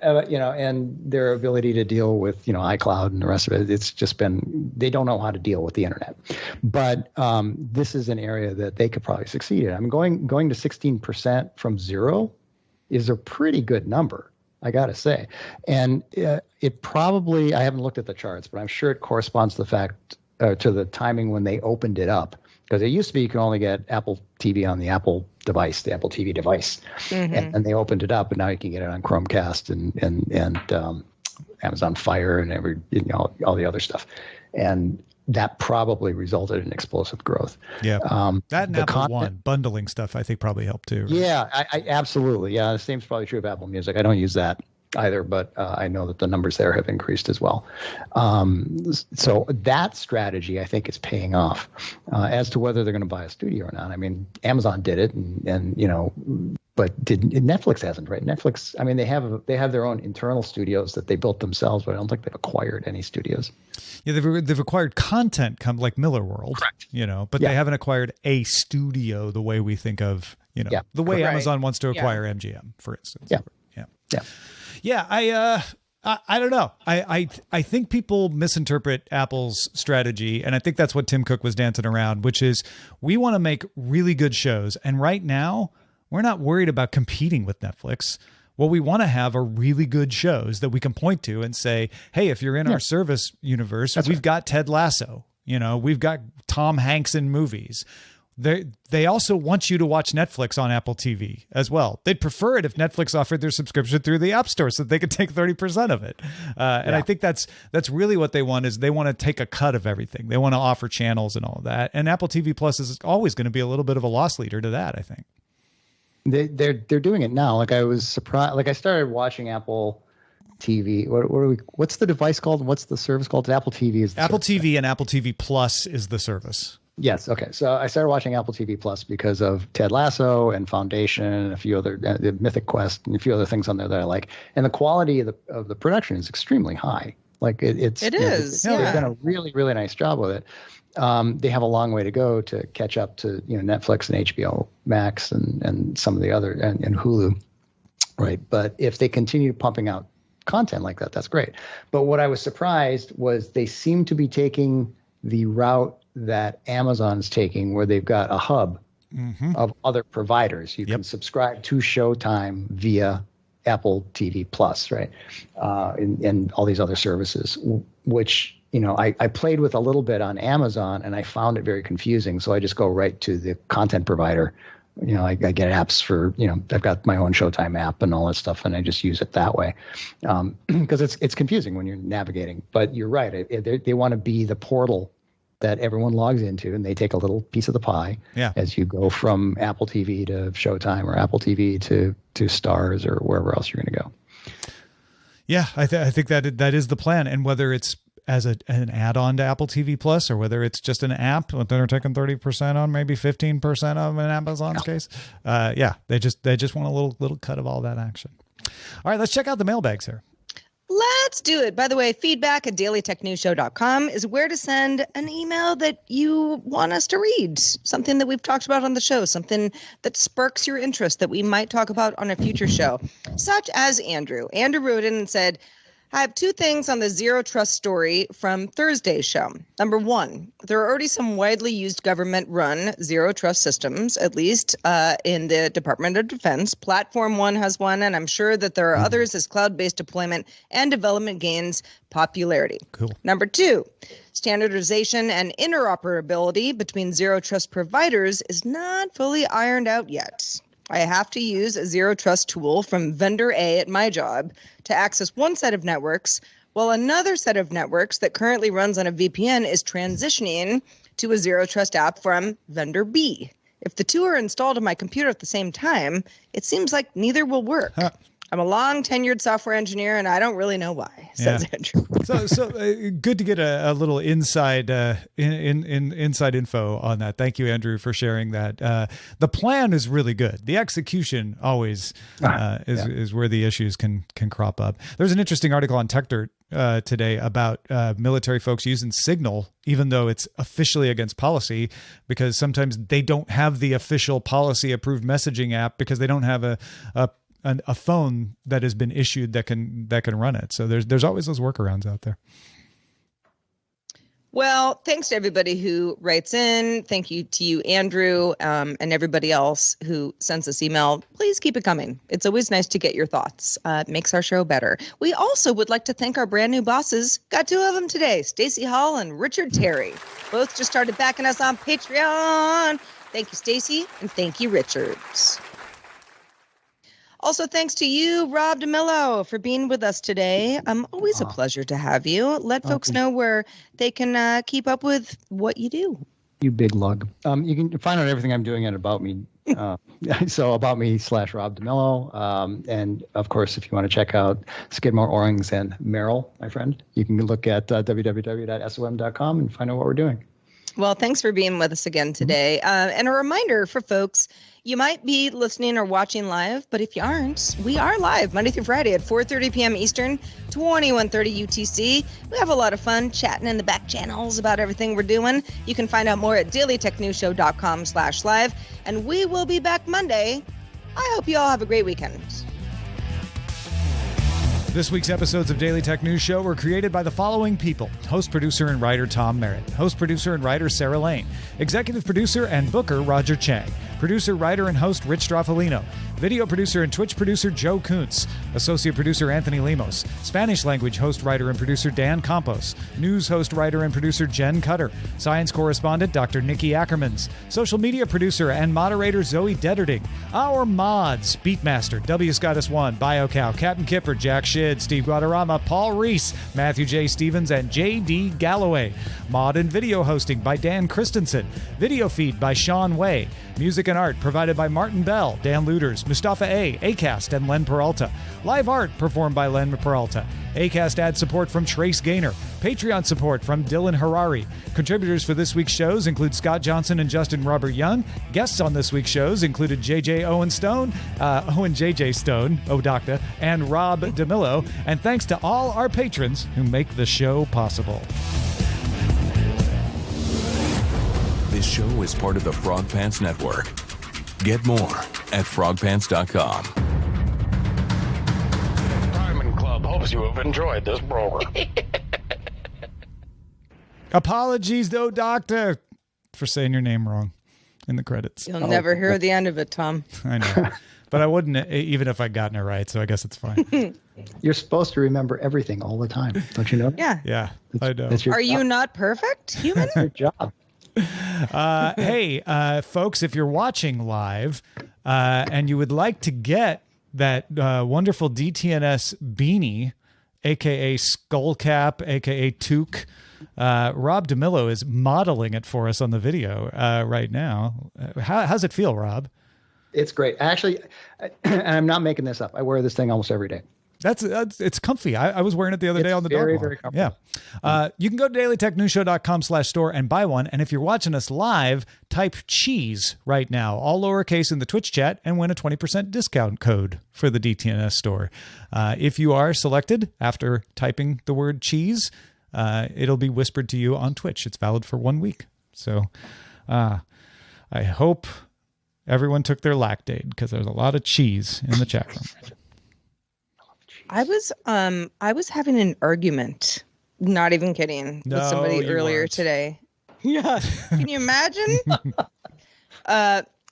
And their ability to deal with, iCloud and the rest of it, it's just been, they don't know how to deal with the internet. But this is an area that they could probably succeed in. I mean, going to 16% from 0 is a pretty good number, I got to say. And it probably, I haven't looked at the charts, but I'm sure it corresponds to the fact, to the timing when they opened it up, because it used to be you can only get Apple TV on the Apple device, the Apple TV device, and they opened it up, and now you can get it on Chromecast and Amazon Fire and all the other stuff, and that probably resulted in explosive growth. Yeah, that and Apple One bundling stuff I think probably helped too. Right? Yeah, I absolutely. Yeah, the same is probably true of Apple Music. I don't use that either, but I know that the numbers there have increased as well. So that strategy, I think, is paying off. As to whether they're going to buy a studio or not, I mean, Amazon did it, but Netflix hasn't, right? Netflix, I mean, they have their own internal studios that they built themselves, but I don't think they've acquired any studios. Yeah, they've acquired content, like Miller World, correct. But they haven't acquired a studio the way we think of, the way Amazon wants to acquire MGM, for instance. Yeah, I don't know. I think people misinterpret Apple's strategy, and I think that's what Tim Cook was dancing around, which is we want to make really good shows. And right now, we're not worried about competing with Netflix. What we want to have are really good shows that we can point to and say, hey, if you're in our service universe, we've got Ted Lasso. We've got Tom Hanks in movies. They also want you to watch Netflix on Apple TV as well. They'd prefer it if Netflix offered their subscription through the App Store so that they could take 30% of it. And I think that's really what they want, is they want to take a cut of everything. They want to offer channels and all of that. And Apple TV Plus is always going to be a little bit of a loss leader to that, I think. They're doing it now. Like, I was surprised. Like, I started watching Apple TV. What's the device called? What's the service called? Apple TV is the Apple service, TV, and Apple TV Plus is the service. Yes. Okay. So I started watching Apple TV Plus because of Ted Lasso and Foundation and a few other Mythic Quest and a few other things on there that I like. And the quality of the production is extremely high. Like it is. They've done a really, really nice job with it. They have a long way to go to catch up to Netflix and HBO Max and some of the other and Hulu, right? But if they continue pumping out content like that, that's great. But what I was surprised was they seem to be taking the route that Amazon's taking, where they've got a hub of other providers. You can subscribe to Showtime via Apple TV Plus, right? And all these other services, which, I played with a little bit on Amazon and I found it very confusing. So I just go right to the content provider. I get apps for, I've got my own Showtime app and all that stuff, and I just use it that way. Because it's confusing when you're navigating. But you're right. They want to be the portal that everyone logs into, and they take a little piece of the pie as you go from Apple TV to Showtime or Apple TV to Stars or wherever else you're going to go. Yeah, I think that is the plan. And whether it's as an add-on to Apple TV Plus, or whether it's just an app that they're taking 30% on, maybe 15% of in Amazon's case. They just want a little cut of all that action. All right, let's check out the mailbags here. Let's do it. By the way, feedback at dailytechnewsshow.com is where to send an email that you want us to read, something that we've talked about on the show, something that sparks your interest that we might talk about on a future show, such as Andrew. Andrew wrote in and said, I have two things on the zero trust story from Thursday's show. Number one, there are already some widely used government-run zero trust systems, at least in the Department of Defense. Platform One has one, and I'm sure that there are others as cloud-based deployment and development gains popularity. Cool. Number two, standardization and interoperability between zero trust providers is not fully ironed out yet. I have to use a zero trust tool from vendor A at my job to access one set of networks, while another set of networks that currently runs on a VPN is transitioning to a zero trust app from vendor B. If the two are installed on my computer at the same time, it seems like neither will work. I'm a long tenured software engineer, and I don't really know why, says Andrew. So good to get a little inside inside info on that. Thank you, Andrew, for sharing that. The plan is really good. The execution always is where the issues can crop up. There's an interesting article on TechDirt today about military folks using Signal, even though it's officially against policy, because sometimes they don't have the official policy approved messaging app because they don't have a phone that has been issued that can run it. So there's always those workarounds out there. Well, thanks to everybody who writes in. Thank you to you, Andrew, and everybody else who sends us email. Please keep it coming. It's always nice to get your thoughts. It makes our show better. We also would like to thank our brand new bosses. Got two of them today, Stacey Hall and Richard Terry. Both just started backing us on Patreon. Thank you, Stacey, and thank you, Richard. Also, thanks to you, Rob DeMillo, for being with us today. Always a pleasure to have you. Let folks know where they can keep up with what you do. You big lug. You can find out everything I'm doing at About Me. So About Me/Rob DeMillo. And of course, if you want to check out Skidmore, Orings, and Merrill, my friend, you can look at www.som.com and find out what we're doing. Well, thanks for being with us again today. And a reminder for folks, you might be listening or watching live, but if you aren't, we are live Monday through Friday at 4:30 p.m. Eastern, 21:30 UTC. We have a lot of fun chatting in the back channels about everything we're doing. You can find out more at dailytechnewsshow.com/live. And we will be back Monday. I hope you all have a great weekend. This week's episodes of Daily Tech News Show were created by the following people. Host, producer, and writer Tom Merritt. Host, producer, and writer Sarah Lane. Executive producer and booker Roger Chang. Producer, writer, and host Rich Straffolino. Video producer and Twitch producer Joe Kuntz. Associate producer Anthony Lemos. Spanish language host, writer, and producer Dan Campos. News host, writer, and producer Jen Cutter. Science correspondent Dr. Nikki Ackermans. Social media producer and moderator Zoe Detterding. Our mods, Beatmaster, W. Scottus1, BioCow, Captain Kipper, Jack Shid, Steve Guadarrama, Paul Reese, Matthew J. Stevens, and J.D. Galloway. Mod and video hosting by Dan Christensen. Video feed by Sean Way. Music and art provided by Martin Bell, Dan Luders, Mustafa A., Acast, and Len Peralta. Live art performed by Len Peralta. Acast ad support from Trace Gaynor. Patreon support from Dylan Harari. Contributors for this week's shows include Scott Johnson and Justin Robert Young. Guests on this week's shows included Owen J.J. Stone, Odocta, and Rob DeMillo. And thanks to all our patrons who make the show possible. This show is part of the Frog Pants Network. Get more at frogpants.com. Diamond Club hopes you have enjoyed this program. Apologies, though, Doctor, for saying your name wrong in the credits. You'll never hear the end of it, Tom. I know. But I wouldn't, even if I'd gotten it right, so I guess it's fine. You're supposed to remember everything all the time. Don't you know? Yeah. Yeah, I know. Are you not perfect, human? Your job. Hey, folks, if you're watching live and you would like to get that wonderful DTNS beanie, a.k.a. skull cap, a.k.a. toque, Rob DeMillo is modeling it for us on the video right now. How's it feel, Rob? It's great. Actually, and I'm not making this up. I wear this thing almost every day. It's comfy. I was wearing it the other day on the dog walk. very comfortable. Yeah. You can go to dailytechnewsshow.com/store and buy one. And if you're watching us live, type cheese right now, all lowercase in the Twitch chat, and win a 20% discount code for the DTNS store. If you are selected after typing the word cheese, it'll be whispered to you on Twitch. It's valid for 1 week. So I hope everyone took their Lactaid, because there's a lot of cheese in the chat room. I was having an argument, not even kidding, with somebody earlier today. Yeah. Can you imagine?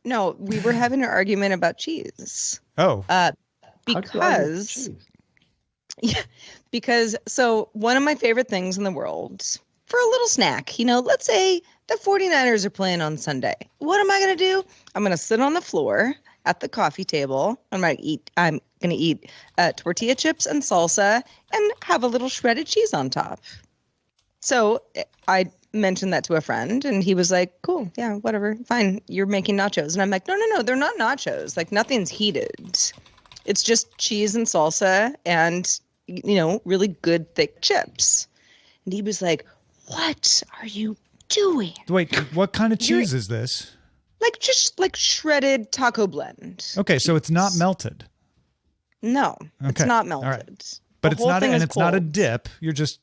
No, we were having an argument about cheese. Oh. Because so one of my favorite things in the world for a little snack, let's say the 49ers are playing on Sunday. What am I going to do? I'm going to sit on the floor at the coffee table. I'm going to eat tortilla chips and salsa and have a little shredded cheese on top. So I mentioned that to a friend, and he was like, cool, yeah, whatever, fine. You're making nachos. And I'm like, no, they're not nachos. Like, nothing's heated. It's just cheese and salsa and, really good thick chips. And he was like, what are you doing? Wait, what kind of cheese is this? Just shredded taco blend. Okay, so it's not melted. No, it's not melted. Right. But it's not, and it's not a dip. You just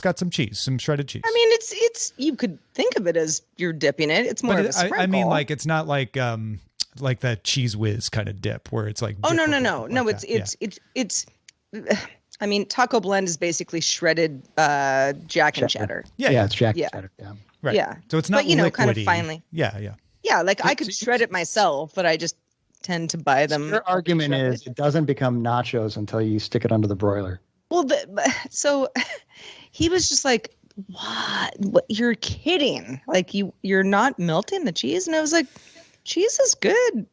got some cheese, some shredded cheese. I mean, it's you could think of it as you're dipping it. It's more of a sprinkle. I mean, it's not like that Cheese Whiz kind of dip where it's like. Oh no! It's. I mean, taco blend is basically shredded Jack and cheddar. Yeah, it's Jack and cheddar. Yeah. Right. Yeah. So it's not but, kind of finely. Yeah. Yeah, I could shred it myself, but I just tend to buy them. Your argument is it doesn't become nachos until you stick it under the broiler. Well, so he was just like, "What? You're kidding? Like you're not melting the cheese?" And I was like, "Cheese is good.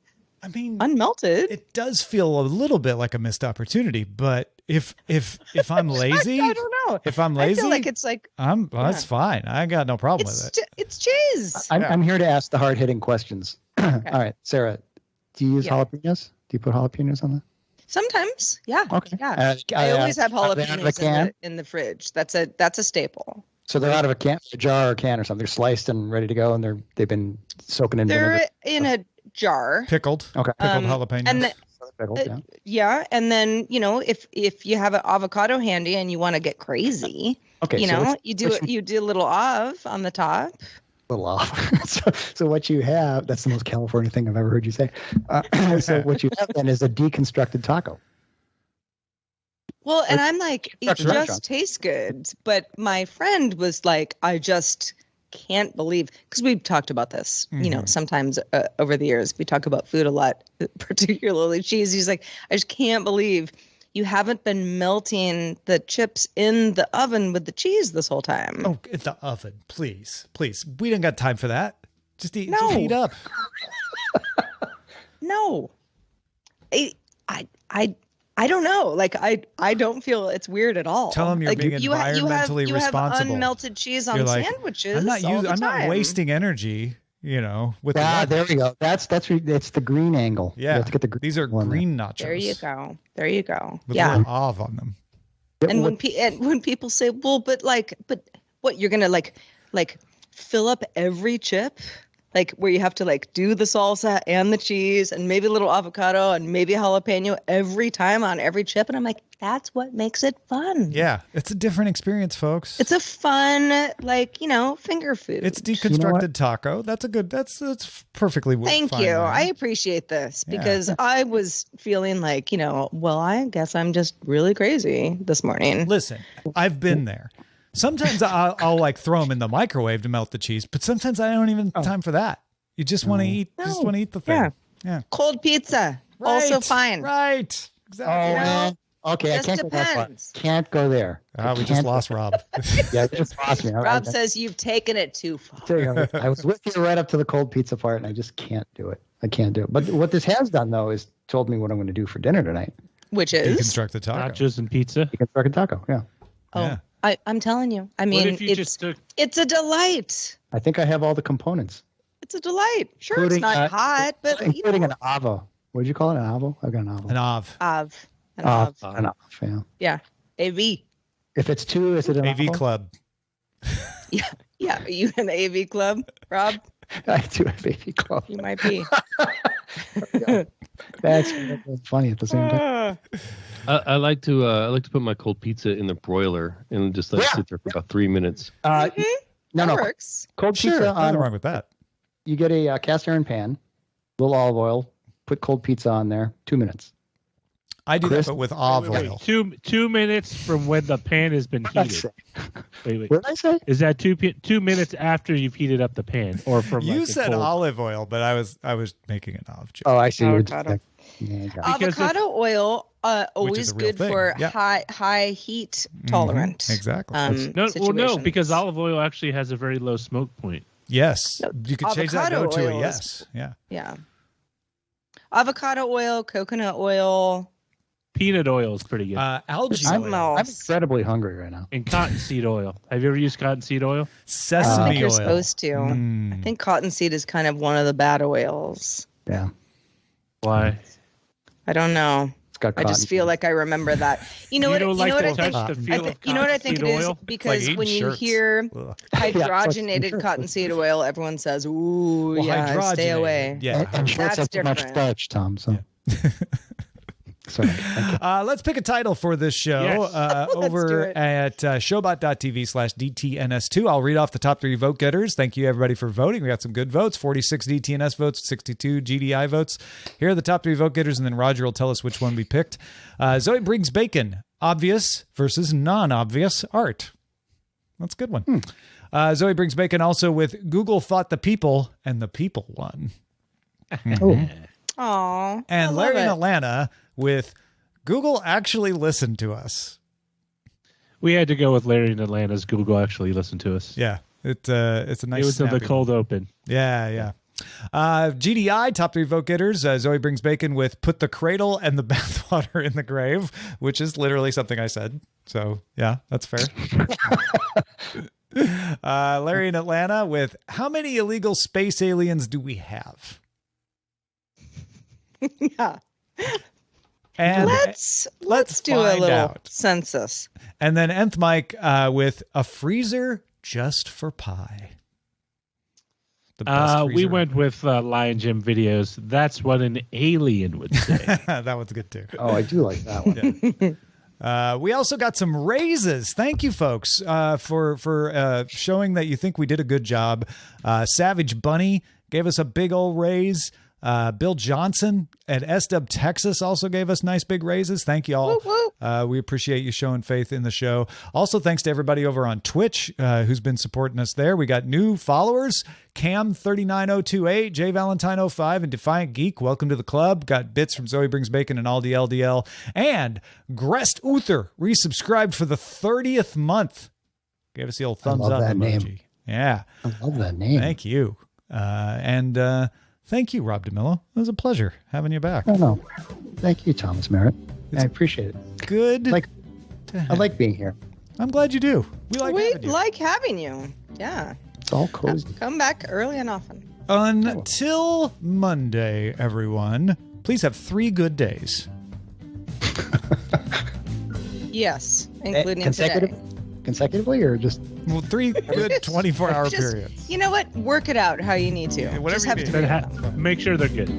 I mean, unmelted." It does feel a little bit like a missed opportunity, but if I'm lazy, I don't know. If I'm lazy, I feel like it's like that's fine. I got no problem with it. It's cheese. I'm here to ask the hard hitting questions. Okay. All right, Sarah, do you use jalapenos? Do you put jalapenos on that? Sometimes, yeah. Okay. Yeah. I always have jalapenos in the fridge. That's a staple. So they're out of a jar or can or something. They're sliced and ready to go, and they've been soaking in vinegar. They're in a jar. Pickled. Okay. Pickled jalapenos. And and then if you have an avocado handy and you want to get crazy, you do a little olive on the top. Little off. So what you have, that's the most California thing I've ever heard you say. So what you have then is a deconstructed taco. Well, and I'm like, it just tastes good. But my friend was like, I just can't believe, because we've talked about this, sometimes over the years, we talk about food a lot, particularly cheese. He's like, I just can't believe you haven't been melting the chips in the oven with the cheese this whole time. Oh, in the oven, please. We didn't got time for that. Just heat up. No. I don't know. Like I don't feel it's weird at all. Tell them you're being environmentally responsible. You have unmelted cheese on sandwiches. I'm not wasting energy. With there we go. That's the green angle. Yeah, you have to get the green. These are green nachos. There you go. With a little olive on them. And when people say, well, but what you're gonna like fill up every chip, like where you have to do the salsa and the cheese and maybe a little avocado and maybe jalapeno every time on every chip, and I'm like, that's what makes it fun. Yeah, it's a different experience, folks. It's a fun, finger food. It's deconstructed taco. That's perfectly fine. Thank you. I appreciate this because I was feeling like, well, I guess I'm just really crazy this morning. Listen, I've been there. Sometimes I'll throw them in the microwave to melt the cheese, but sometimes I don't even have time for that. You just want to eat. Just want to eat the thing. Yeah. Cold pizza, also fine. Right. Exactly. Okay, I can't go that far. Can't go there. We just lost Rob. Yeah, just lost me. Rob says you've taken it too far. I was with you right up to the cold pizza part, and I just can't do it. I can't do it. But what this has done, though, is told me what I'm going to do for dinner tonight. Which is? Deconstruct the taco. Nachos and pizza. Deconstruct a taco, yeah. Oh, yeah. I'm telling you. I mean, it's a delight. I think I have all the components. It's a delight. Sure, it's not hot, but including an avo. What did you call it? An avo? I've got an avo. An av. An of. An off, yeah. Yeah. AV. If it's 2, is it an AV off? Club. Yeah. Yeah. Are you in the AV club, Rob? I do have AV Club. You might be. That's funny at the same time. I like to put my cold pizza in the broiler and just let it sit there for about 3 minutes. No, That works. Cold Sure, pizza nothing on. wrong with that. You get a cast iron pan, little olive oil, put cold pizza on there, 2 minutes. I do Chris? that, but with olive oil. 2 minutes from when the pan has been heated. Wait. What did I say? Is that 2 minutes after you've heated up the pan, or from You like, a said cold... olive oil, but I was making an olive joke. Oh, I see. Avocado. Yeah, got it. Because Avocado oil, always a real good thing. for Yeah. high heat tolerant. Exactly. No, situations. because olive oil actually has a very low smoke point. Yes, No, you could change that no avocado to a oil yes. Yeah. Yeah. Avocado oil, coconut oil. Peanut oil is pretty good. Algae Something oil, I'm else. incredibly hungry right now. And cottonseed oil. Have you ever used cottonseed oil? I don't sesame think you're oil. supposed to. I think cottonseed is kind of one of the bad oils. Yeah, Why? I don't know. it's got. I just cotton feel seed. like I remember that. You know You what? don't You like know what to I think? touch the feel of You know what I think it cottonseed is? oil? Because Like when you shirts. hear Ugh. hydrogenated sure. cottonseed oil, everyone says, "Ooh, Well, yeah, stay hydrogenated. away." Yeah. And shorts That's have too much different. starch, Tom. So. Sorry. Thank you. Let's pick a title for this show Yes. do over it. at showbot.tv/DTNS2. I'll read off the top 3 vote getters. Thank you, everybody, for voting. We got some good votes, 46 DTNS votes, 62 GDI votes. Here are the top 3 vote getters, and then Roger will tell us which one we picked. Zoe brings bacon, obvious versus non-obvious art. That's a good one. Zoe brings bacon also with Google thought the people, and the people won. Oh, Aw. And I love Larry in it. Atlanta with Google actually listened to us. We had to go with Larry in Atlanta's Google actually listened to us. Yeah, it's a nice. It was in the snappy cold open. Yeah. GDI, top 3 vote getters. Zoe brings bacon with put the cradle and the bathwater in the grave, which is literally something I said. So, yeah, that's fair. Larry in Atlanta with how many illegal space aliens do we have? Yeah. And Let's do a find little out. census. And then Nth Mike with a freezer just for pie. The best We freezer went with Lion Jim videos. That's what an alien would say. that one's good too. I do like that one. We also got some raises. Thank you, folks, for showing that you think we did a good job. Savage Bunny gave us a big old raise. Bill Johnson at SW Texas also gave us nice big raises. Thank you all. Whoop, whoop. We appreciate you showing faith in the show. Also, thanks to everybody over on Twitch who's been supporting us there. We got new followers. Cam39028, J Valentine05, and Defiant Geek. Welcome to the club. Got bits from Zoe Brings Bacon and Aldi LDL. And Grest Uther resubscribed for the 30th month. Gave us the old thumbs love up that emoji. name. Yeah. I love that name. Thank you. And thank you, Rob DeMillo. It was a pleasure having you back. Oh, no. Thank you, Thomas Merritt. I appreciate it. Good. I like being here. I'm glad you do. We like We having you. like having you. Yeah. It's all cozy. Come back early and often. Until Monday, everyone, please have 3 good days. Yes, including Consecutive? today. Consecutively or just? Well, 3 good 24-hour Just, periods. you know what? Work it out how you need to. Whatever Just you have need. three Then of them. make sure they're good.